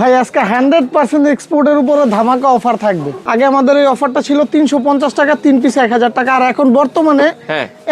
ভাই আজকে 100% এক্সপোর্টের উপরে ধামাকা অফার থাকবে। আগে আমাদের এই অফারটা ছিল 350 টাকা, 3 পিস 1000 টাকা, আর এখন বর্তমানে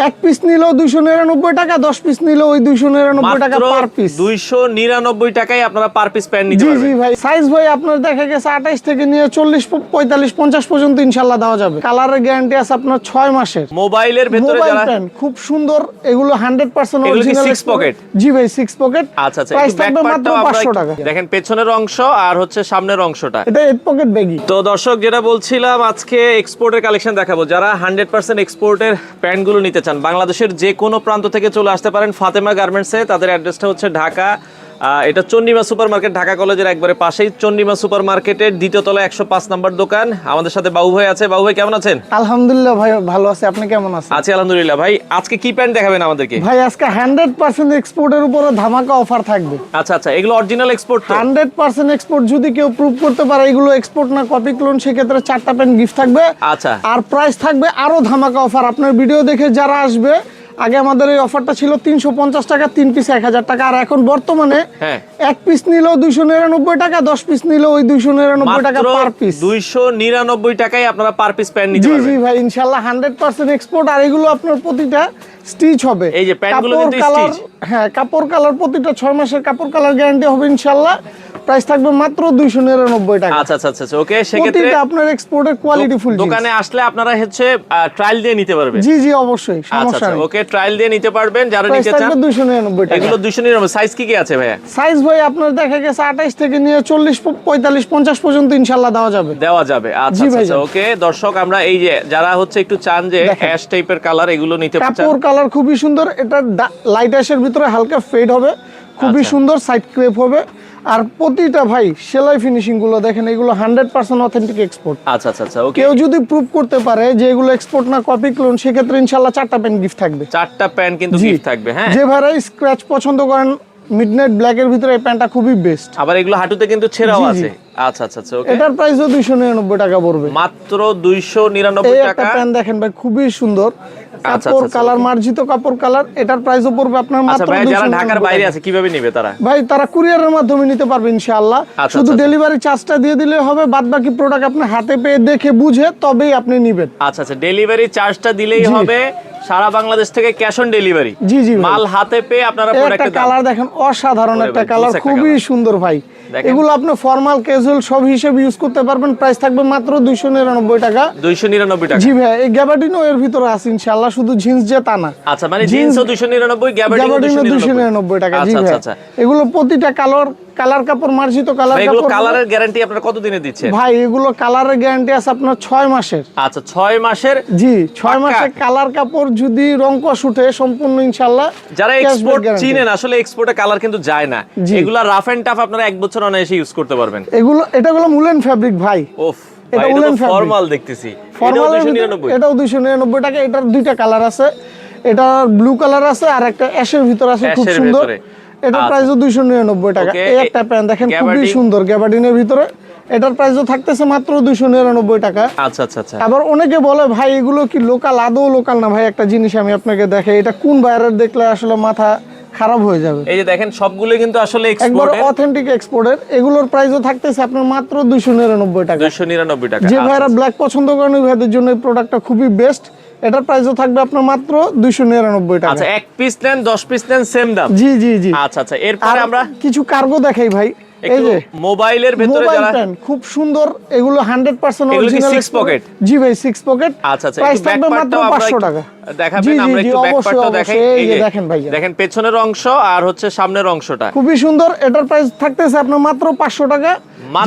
এক পিস নিলেও 299 টাকা, 10 পিস নিলেও ওই 299 টাকা পার পিস। 299 টাকায় আপনারা পার পিস প্যান্ট নিতে পারবেন। জি ভাই, সাইজ ভাই আপনার দেখা গেছে 28 থেকে নিয়ে 40 45 50 পর্যন্ত ইনশাআল্লাহ দেওয়া যাবে। কালারের গ্যারান্টি আছে আপনার 6 মাসের। মোবাইলের ভিতরে যারা প্যান্ট খুব সুন্দর, এগুলো 100% এগুলো কি অরিজিনাল 6 পকেট? জি ভাই 6 পকেট। আচ্ছা আচ্ছা, প্রাইস থাকবে মাত্র 500 টাকা। দেখেন পেছনের অংশ আর হচ্ছে সামনের অংশটা, এটা 8 পকেট ব্যাগি। তো দর্শক যেটা বলছিলাম, আজকে এক্সপোর্টের কালেকশন দেখাবো। যারা 100% এক্সপোর্টের প্যান্টগুলো নিতে চান, বাংলাদেশের যে কোনো প্রান্ত থেকে চলে আসতে পারেন ফাতেমা গার্মেন্টসে। তাদের অ্যাড্রেসটা হচ্ছে ঢাকা, এটা চন্ডিমা সুপার মার্কেট, ঢাকা কলেজের একবারে পাশেই চন্ডিমা সুপার মার্কেটের দ্বিতীয় তলায় 105 নম্বর দোকান। আমাদের সাথে বাবু ভাই আছে। বাবু ভাই কেমন আছেন? আলহামদুলিল্লাহ ভাই ভালো আছে, আপনি কেমন আছেন? আছি আলহামদুলিল্লাহ। ভাই আজকে কি প্যান্ট দেখাবেন আমাদেরকে? ভাই আজকে 100% এক্সপোর্টের উপরে ধামাকা অফার থাকবে। আচ্ছা আচ্ছা, এগুলো অরিজিনাল এক্সপোর্ট তো? 100% এক্সপোর্ট। যদি কেউ প্রুভ করতে পারে এগুলো এক্সপোর্ট না কপি ক্লোন, সেক্ষেত্রে 4টা প্যান্ট গিফট থাকবে। আচ্ছা, আর প্রাইস থাকবে আরো ধামাকা অফার। আপনার ভিডিও দেখে যারা আসবে, আগে আমাদের এই অফারটা ছিল 350 টাকা, 3 পিস 1000 টাকা, আর এখন বর্তমানে এক পিস নিলেও 299 টাকা, 10 পিস নিলেও ওই 299 টাকা পার পিস। 299 টাকায় আপনারা পার পিস প্যান্ট নিতে পারবেন। জি ভাই ইনশাআল্লাহ 100% এক্সপোর্ট। আর এগুলো আপনার প্রতিটা স্টিচ হবে। এই যে প্যান্টগুলো কিন্তু স্টিচ। হ্যাঁ, কাপড় কালার প্রতিটা 6 মাসের কাপড় কালার গ্যারান্টি হবে ইনশাআল্লাহ। প্রাইস থাকবে মাত্র 299 টাকা। আচ্ছা আচ্ছা আচ্ছা, ওকে। সেক্ষেত্রে প্রতিটা আপনার এক্সপোর্টের কোয়ালিটি ফুল। দোকানে আসলে আপনারা হচ্ছে ট্রায়াল দিয়ে নিতে পারবেন। জি অবশ্যই, সমস্যা নেই। ওকে, ট্রায়াল দিয়ে নিতে পারবেন যারা নিতে চান। 299 টাকা। এগুলো 299। সাইজ কি আছে ভাইয়া? সাইজ ভাই আপনার দেখা গেছে 28 থেকে নিয়ে 40 45 50 পর্যন্ত ইনশাআল্লাহ দেওয়া যাবে। আচ্ছা আচ্ছা, ওকে। দর্শক আমরা এই যে যারা হচ্ছে একটু চান যে অ্যাশ টাইপের কালার, এগুলো নিতে পারছেন। কাপড় কালার খুবই সুন্দর। এটা লাইট অ্যাশের ভিতরে হালকা ফেড হবে, খুবই সুন্দর সাইড ক্রেপ হবে। আর প্রতিটা ভাই সেলাই ফিনিশিং গুলো দেখেন, এগুলো 100% অথেন্টিক এক্সপোর্ট। আচ্ছা আচ্ছা আচ্ছা, ওকে। কেউ যদি প্রুভ করতে পারে যে এগুলো এক্সপোর্ট না কপি ক্লোন, সেক্ষেত্রে ইনশাআল্লাহ 4টা প্যান্ট গিফট থাকবে। 4টা প্যান্ট কিন্তু গিফট থাকবে। হ্যাঁ, যে ভাইরা স্ক্র্যাচ পছন্দ করেন, মিডনাইট ব্ল্যাক এর ভিতরে এই প্যান্টটা খুবই বেস্ট। আবার এগুলো হাঁটুতে কিন্তু ছেঁড়াও আছে। আচ্ছা আচ্ছা আচ্ছা, ওকে। এটার প্রাইসও 299 টাকা পড়বে। মাত্র 299 টাকা। একটা প্যান্ট দেখেন ভাই, খুবই সুন্দর কাপড় কালার, মার্জিত কাপড় কালার। এটার প্রাইসও পড়বে আপনার মাত্র 299 টাকা। যারা ঢাকার বাইরে আছে কিভাবে নেবে তারা? ভাই তারা কুরিয়ারের মাধ্যমে নিতে পারবে ইনশাআল্লাহ। শুধু ডেলিভারি চার্জটা দিয়ে দিলে হবে, বাদ বাকি প্রোডাক্ট আপনি হাতে পেয়ে দেখে বুঝে তবেই আপনি নেবেন। আচ্ছা আচ্ছা, ডেলিভারি চার্জটা দিলেই হবে। সারা বাংলাদেশ থেকে ক্যাশ অন ডেলিভারি। জি মাল হাতে পেয়ে আপনারা প্রোডাক্টের দাম। কালার দেখেন, অসাধারণ একটা কালার, খুবই সুন্দর ভাই। এগুলো আপনি ফর্মাল ক্যাজুয়াল সব হিসেবে ইউজ করতে পারবেন। প্রাইস থাকবে মাত্র 299 টাকা। 299 টাকা। জি ভাই, এই গ্যাবার্ডিনো এর ভিতরে আছে ইনশাআল্লাহ, শুধু জিন্স যে তা না। আচ্ছা, মানে জিন্সও 299, গ্যাবার্ডিনো 299 টাকা। জি আচ্ছা ভাই, আচ্ছা, এগুলো প্রতিটা কালার কাপড়, মার্জিত কালার কাপড়। এগুলো কালারের গ্যারান্টি আপনারা কত দিনে দিচ্ছেন? ভাই এগুলো কালারের গ্যারান্টি আছে আপনার 6 মাসের। আচ্ছা, 6 মাসের। জি, 6 মাসের কালার কাপড় যদি রং কষ উঠে সম্পূর্ণ ইনশাআল্লাহ। যারা এক্সপোর্ট চিনেন, আসলে এক্সপোর্টে কালার কিন্তু যায় না। এগুলা রাফ এন্ড টাফ আপনারা 1 বছর অনায়াসে ইউজ করতে পারবেন। এটা হলো উলেন ফ্যাব্রিক ভাই। ওফ, এটা উলেন ফর্মাল দেখতেছি। এটাও 299 টাকা। এটার দুইটা কালার আছে, এটা ব্লু কালার আছে আর একটা অ্যাশের ভিতর আছে, খুব সুন্দর। এটার প্রাইসও 299 টাকা। এই একটা প্যান্ট দেখেন, খুবই সুন্দর গ্যাবার্ডিনের ভিতরে। এটার প্রাইসও থাকতেছে মাত্র 299 টাকা। আচ্ছা আচ্ছা আচ্ছা। আবার অনেকে বলে ভাই এগুলো কি লোকাল? আদৌ লোকাল না ভাই। একটা জিনিস আমি আপনাকে দেখাই, এটা কোন বাইরের দেখলে আসলে মাথা খারাপ হয়ে যাবে। এই যে দেখেন, সবগুলো কিন্তু আসলে একবার অথেন্টিক এক্সপোর্টের। এগুলোর প্রাইসও থাকতেছে আপনার মাত্র 299 টাকা। 299 টাকা। যে ভাইরা ব্ল্যাক পছন্দ করেন ওই ভাইদের জন্য এই প্রোডাক্টটা খুবই বেস্ট। এটার প্রাইসও থাকবে আপনার মাত্র 299 টাকা। আচ্ছা, এক পিস নেন 10 পিস নেন সেম দাম। জি। আচ্ছা আচ্ছা, এরপরে আমরা কিছু কার্গো দেখাই ভাই। এই যে মোবাইলের ভিতরে যারা খুব সুন্দর, এগুলো 100% অরিজিনাল 6 পকেট। জি ভাই 6 পকেট। আচ্ছা আচ্ছা, প্রাইস থাকবে মাত্র 500 টাকা। দেখাবেন আমরা একটু ব্যাক পার্টটা দেখাই। এই যে দেখেন ভাই, দেখেন পেছনের অংশ আর হচ্ছে সামনের অংশটা খুবই সুন্দর। এটার প্রাইস থাকতেছে আপনার মাত্র 500 টাকা।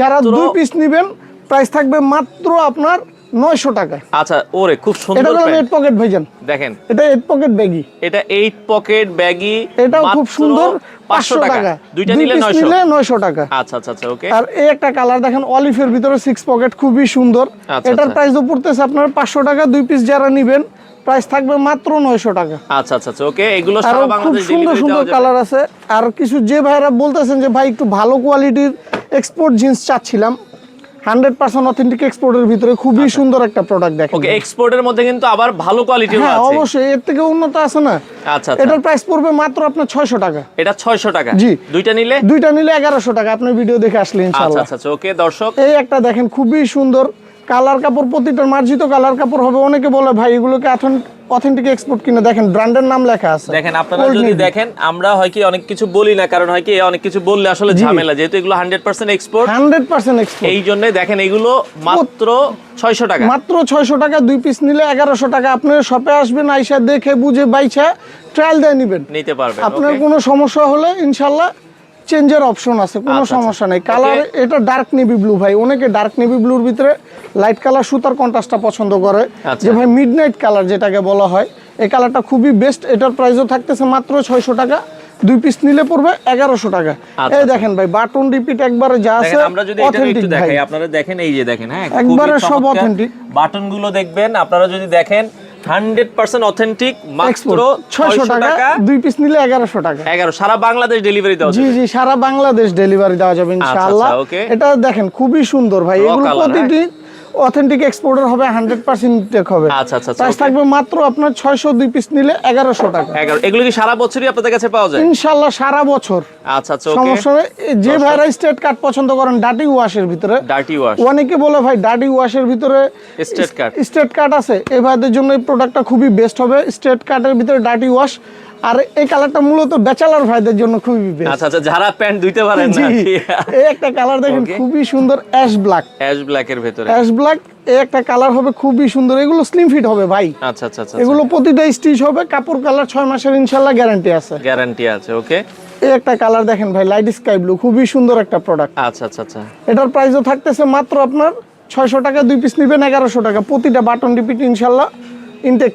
যারা 2 পিস নেবেন প্রাইস থাকবে মাত্র আপনার 900 টাকা। আচ্ছা, ওরে খুব সুন্দর। এটা হলো 8 পকেট ভাইজান, দেখেন এটা 8 পকেট ব্যাগি। এটা 8 পকেট ব্যাগি, এটাও খুব সুন্দর, 500 টাকা। দুইটা নিলে 900 টাকা। আচ্ছা আচ্ছা আচ্ছা, ওকে। আর এই একটা কালার দেখেন অলিভের ভিতরে 6 পকেট, খুবই সুন্দর। এটার প্রাইসও পড়তেছে আপনার 500 টাকা। 2 পিস যারা নেবেন প্রাইস থাকবে মাত্র 900 টাকা। আচ্ছা আচ্ছা আচ্ছা, ওকে। এগুলো সারা বাংলাদেশ সুন্দর সুন্দর কালার আছে। আর কিছু যে ভাইরা বলতেছেন যে ভাই একটু ভালো কোয়ালিটির এক্সপোর্ট জিন্স চাচ্ছিলাম, 100% অথেন্টিক এক্সপোর্টের ভিতরে খুবই সুন্দর একটা প্রোডাক্ট দেখেন। ওকে, এক্সপোর্টের মধ্যে কিন্তু আবার ভালো কোয়ালিটির আছে। হ্যাঁ অবশ্যই, এর থেকে উন্নত আছে না। আচ্ছা, এটার প্রাইস পড়বে মাত্র আপনার 600 টাকা। এটা 600 টাকা? জি। দুইটা নিলে 1100 টাকা। আপনি ভিডিও দেখে আসলে ইনশাআল্লাহ। আচ্ছা, ওকে দর্শক, এই একটা দেখেন খুবই সুন্দর কালার কাপড়, প্রতিটার মার্জিত কালার কাপড় হবে। অনেকে বলে ভাই এগুলোকে অথেন্টিক এক্সপোর্ট কিনা, দেখেন ব্র্যান্ডের নাম লেখা আছে। দেখেন আপনারা যদি দেখেন, আমরা হয় কি অনেক কিছু বলি না, কারণ হয় কি অনেক কিছু বললে আসলে ঝামেলা, যেহেতু এগুলো 100% এক্সপোর্ট। 100% এক্সপোর্ট, এই জন্য দেখেন এগুলো মাত্র 600 টাকা। মাত্র 600 টাকা। 2 পিস নিলে 1100 টাকা। আপনার শপে আসবেন, আইসা দেখে বুঝে বাইছা ট্রায়াল দিয়ে নেবেন, নিতে পারবেন। আপনার কোনো সমস্যা হলে ইনশাআল্লাহ চেঞ্জের অপশন আছে, কোনো সমস্যা নাই। কালার এটা ডার্ক নেভি ব্লু ভাই, অনেকে ডার্ক নেভি ব্লুর ভিতরে লাইট কালার সুতার কন্ট্রাস্টটা পছন্দ করে, যে ভাই মিডনাইট কালার যেটাকে বলা হয়, এই কালারটা খুবই বেস্ট। এটার প্রাইসও থাকতেছে মাত্র 600 টাকা। 2 পিস নিলে পড়বে 1100 টাকা। এই দেখেন ভাই বাটন রিপিট একবারে যা আছে আমরা যদি এটা একটু দেখাই, আপনারা দেখেন, এই যে দেখেন, হ্যাঁ একবারে সব অথেন্টিক বাটন গুলো দেখবেন। আপনারা যদি দেখেন 100% অথেন্টিক, মাত্র 600 টাকা। 2 পিস নিলে 1100 টাকা। 11, সারা বাংলাদেশ ডেলিভারি দেওয়া যাবে। জি, সারা বাংলাদেশ ডেলিভারি দেওয়া যাবে ইনশাআল্লাহ। এটা দেখেন খুবই সুন্দর ভাই, এগুলো প্রতিটি অথেন্টিক এক্সপোর্টার হবে, 100% টেক হবে। আচ্ছা, প্রাইস থাকবে মাত্র আপনার 600, 2 পিস নিলে 1100 টাকা। এগুলো কি সারা বছরই আপনাদের কাছে পাওয়া যায়? ইনশাআল্লাহ সারা বছর। আচ্ছা, সমস্যা নেই। যে ভাইরা স্ট্রেট কাট পছন্দ করেন ডার্টি ওয়াশের ভিতরে, ডার্টি ওয়াশ, অনেকে বলে ভাই ডার্টি ওয়াশের ভিতরে স্ট্রেট কাট আছে, এই ভাইদের জন্য এই প্রোডাক্টটা খুবই বেস্ট হবে। স্ট্রেট কাটের ভিতরে ডার্টি ওয়াশ, আর এই কালারটা মূলত ব্যাচেলর ভাইদের জন্য খুবই বেস্ট। আচ্ছা, যারা প্যান্ট ধুইতে পারেন না। এই একটা কালার দেখেন খুবই সুন্দর, অ্যাশ ব্ল্যাক। অ্যাশ ব্ল্যাকের ভিতরে অ্যাশ ব্ল্যাক, এই একটা কালার হবে খুবই সুন্দর। এগুলো স্লিম ফিট হবে ভাই। আচ্ছা, এগুলো প্রতিটা স্টিচ হবে, কাপড় কালার 6 মাসের ইনশাআল্লাহ গ্যারান্টি আছে। ওকে। এই একটা কালার দেখেন ভাই, লাইট স্কাই ব্লু, খুবই সুন্দর একটা প্রোডাক্ট। আচ্ছা। এটার প্রাইসও থাকতেছে মাত্র আপনার 600 টাকা। 2 পিস নিবেন 1100 টাকা। প্রতিটা বাটন রিপিট ইনশাআল্লাহ ইনটেক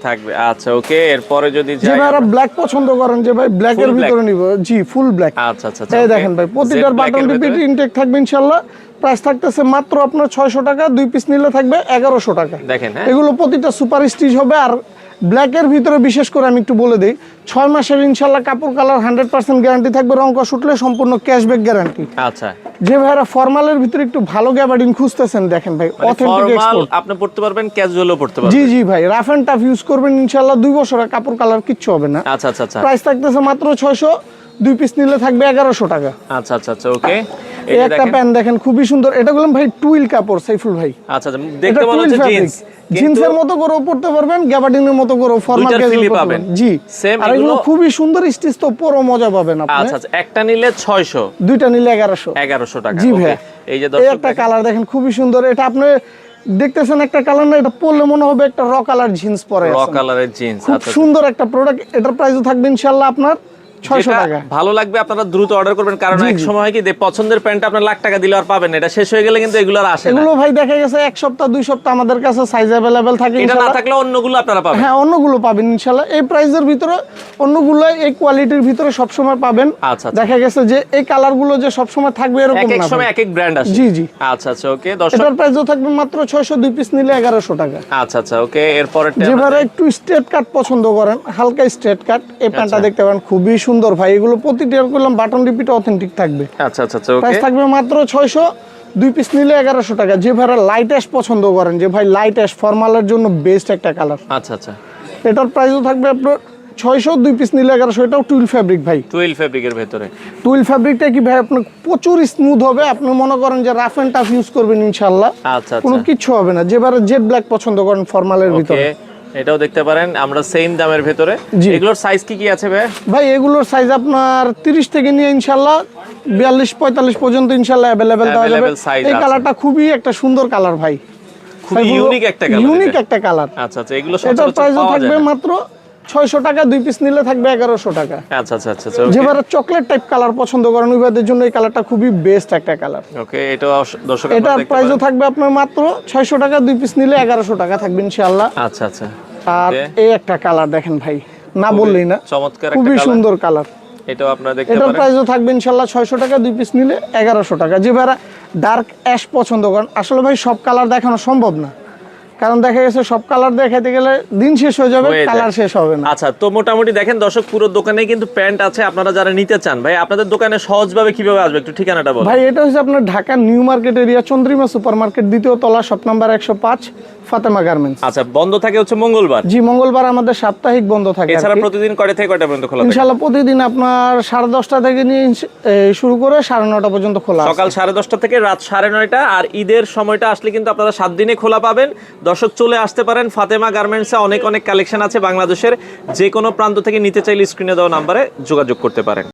থাকবে। আচ্ছা, ওকে। এরপরে যদি যে ভাইরা ব্ল্যাক পছন্দ করেন, যে ভাই ব্ল্যাকের ভিতরে নিব, জি ফুল ব্ল্যাক। আচ্ছা। এই দেখেন ভাই প্রতিটার বাটন রিপিট ইনটেক থাকবে ইনশাআল্লাহ। প্রাইস থাকতেছে মাত্র আপনার 600 টাকা। 2 পিস নিলে থাকবে 1100 টাকা। দেখেন, এগুলো প্রতিটা সুপার স্টিচ হবে। আর ব্ল্যাকের ভিতরে বিশেষ করে আমি একটু বলে দেই, 6 মাসের ইনশাআল্লাহ কাপড় কালার 100% গ্যারান্টি থাকবে। রং কস উঠলে সম্পূর্ণ ক্যাশব্যাক গ্যারান্টি। আচ্ছা। যে ভাইরা ফর্মালের ভিতরে একটু ভালো গ্যাবার্ডিন খুঁজতেছেন, দেখেন ভাই অথেন্টিক এক্সপোর্ট আপনি পড়তে পারবেন, ক্যাজুয়ালও পড়তে পারবেন। জি ভাই, রাফ এন্ড টাফ ইউজ করবেন ইনশাআল্লাহ। 2 বছরের কাপড় কালার কিচ্ছু হবে না। আচ্ছা। প্রাইস থাকতেছে মাত্র 600। 2 পিস নিলে থাকবে 1100 টাকা। আচ্ছা, ওকে। এই একটা প্যান্ট দেখেন খুবই সুন্দর। এটা বললাম ভাই টুইল কাপড় সাইফুল ভাই। আচ্ছা, দেখতে মনে হচ্ছে জিন্স, জিন্সের মতো করে পড়তে পারবেন, গ্যাবার্ডিনের মতো করে ফর্মাল ক্যাজুয়াল পাবেন। জি, আর এগুলো খুবই সুন্দর স্টিচ, তো পুরো মজা পাবেন আপনি। আচ্ছা, একটা নিলে 600, দুইটা নিলে 1100 টাকা। জি ভাই। এই যে দর্শক একটা কালার দেখেন খুবই সুন্দর। এটা আপনি দেখতেছেন একটা কালার না, এটা পরলে মনে হবে একটা র কালার জিন্স পরে আছে। র কালারের জিন্স, খুব সুন্দর একটা প্রোডাক্ট। এটার প্রাইসও থাকবে ইনশাআল্লাহ আপনার 600 টাকা। ভালো লাগবে, আপনারা দ্রুত অর্ডার করবেন, কারণ এক সময় হয় কি পছন্দের প্যান্ট আপনার লাখ টাকা দিলে আর পাবেন না, এটা শেষ হয়ে গেলে কিন্তু এগুলো আর আসে না। এগুলো ভাই দেখা গেছে 1 সপ্তাহ 2 সপ্তাহ আমাদের কাছে সাইজ अवेलेबल থাকে। এটা না থাকলে অন্যগুলো আপনারা পাবেন। হ্যাঁ, অন্যগুলো পাবেন ইনশাআল্লাহ। এই প্রাইসের ভিতরে অন্যগুলো এই কোয়ালিটির ভিতরে সব সময় পাবেন। আচ্ছা। দেখা গেছে যে এই কালারগুলো যে সব সময় থাকবে এরকম না, এক সময় এক ব্র্যান্ড আসে। জি। আচ্ছা, ওকে। দর্শক এটার প্রাইসও থাকবে মাত্র 600। 2 পিস নিলে 1100 টাকা। আচ্ছা, ওকে। এরপর যেভাবে একটু স্ট্রেট কাট পছন্দ করেন, হালকা স্ট্রেট কাট, এই প্যান্টটা দেখতে পারেন খুবই সুন্দর ভাই। এগুলো প্রতিটা করলাম বাটন রিপিট অথেন্টিক থাকবে। আচ্ছা, ওকে। প্রাইস থাকবে মাত্র 600। 2 পিস নিলে 1100 টাকা। যে ভাইরা লাইট অ্যাশ পছন্দ করেন, যে ভাই লাইট অ্যাশ ফর্মালের জন্য বেস্ট একটা কালার। আচ্ছা। এটার প্রাইসও থাকবে আপনার 600। 2 পিস নিলে 1100। এটাও টুইল ফ্যাব্রিক ভাই। টুইল ফ্যাব্রিকের ভিতরে। টুইল ফ্যাব্রিকটা কি ভাই আপনার প্রচুর স্মুথ হবে। আপনি মনে করেন যে রাফ এন্ড টাফ ইউজ করবেন ইনশাআল্লাহ, আচ্ছা, কোনো কিছু হবে না। যেবারে জেড ব্ল্যাক পছন্দ করেন ফর্মালের ভিতরে, এটাও দেখতে পারেন আমরা সেম দামের ভিতরে। এগুলোর সাইজ কি আছে ভাই? এগুলোর সাইজ আপনার 30 থেকে নিয়ে ইনশাআল্লাহ 42-45 পর্যন্ত ইনশাআল্লাহ अवेलेबल দেওয়া যাবে। এই কালারটা খুবই একটা সুন্দর কালার ভাই, খুব ইউনিক একটা কালার। আচ্ছা, এগুলো এটার প্রাইসও থাকবে মাত্র 600 টাকা। 2 পিস নিলে থাকবে 1100 টাকা। আচ্ছা। যেবারে চকলেট টাইপ কালার পছন্দ করেন ওইবাদের জন্য এই কালারটা খুবই বেস্ট একটা কালার। ওকে, এটাও দর্শক এটার প্রাইসও থাকবে আপনার মাত্র 600 টাকা। 2 পিস নিলে 1100 টাকা থাকবে ইনশাআল্লাহ। আচ্ছা। আর এই একটা কালার দেখেন ভাই, না বললেই না, চমৎকার একটা খুবই সুন্দর কালার। এটাও আপনারা দেখতে পারেন। এটার প্রাইসও থাকবে ইনশাআল্লাহ 600 টাকা। 2 পিস নিলে 1100 টাকা। যে ভাইরা ডার্ক অ্যাশ পছন্দ করেন, আসলে ভাই সব কালার দেখানো সম্ভব না, কারণ দেখা গেছে সব কালার দেখাতে গেলে দিন শেষ হয়ে যাবে, কালার শেষ হবে না। আচ্ছা, তো মোটামুটি দেখেন দর্শক, পুরো দোকানে কিন্তু প্যান্ট আছে। আপনারা যারা নিতে চান ভাই, আপনাদের দোকানে সহজভাবে কিভাবে আসবে একটু ঠিকানাটা বলুন। ভাই এটা হচ্ছে আপনার Dhaka new market area, Chandrima super market, দ্বিতীয় তলা, শপ নাম্বার 105, ফাতেমা গার্মেন্টস। আচ্ছা, বন্ধ থাকে হচ্ছে মঙ্গলবার? জি, মঙ্গলবার আমাদের সাপ্তাহিক বন্ধ থাকে। এছাড়া প্রতিদিন কয়টা থেকে কয়টা পর্যন্ত খোলা থাকে? ইনশাআল্লাহ প্রতিদিন আপনার 10:30 থেকে নিয়ে শুরু করে 9:30 পর্যন্ত খোলা আছে। সকাল 10:30 থেকে রাত 9:30। আর ঈদের সময়টা আসলে কিন্তু আপনারা 7 দিনে খোলা পাবেন। দর্শক চলে আসতে পারেন ফাতেমা গার্মেন্টসে, অনেক কালেকশন আছে। বাংলাদেশের যে কোনো প্রান্ত থেকে নিতে চাইলে স্ক্রিনে দেওয়া নাম্বারে যোগাযোগ করতে পারেন।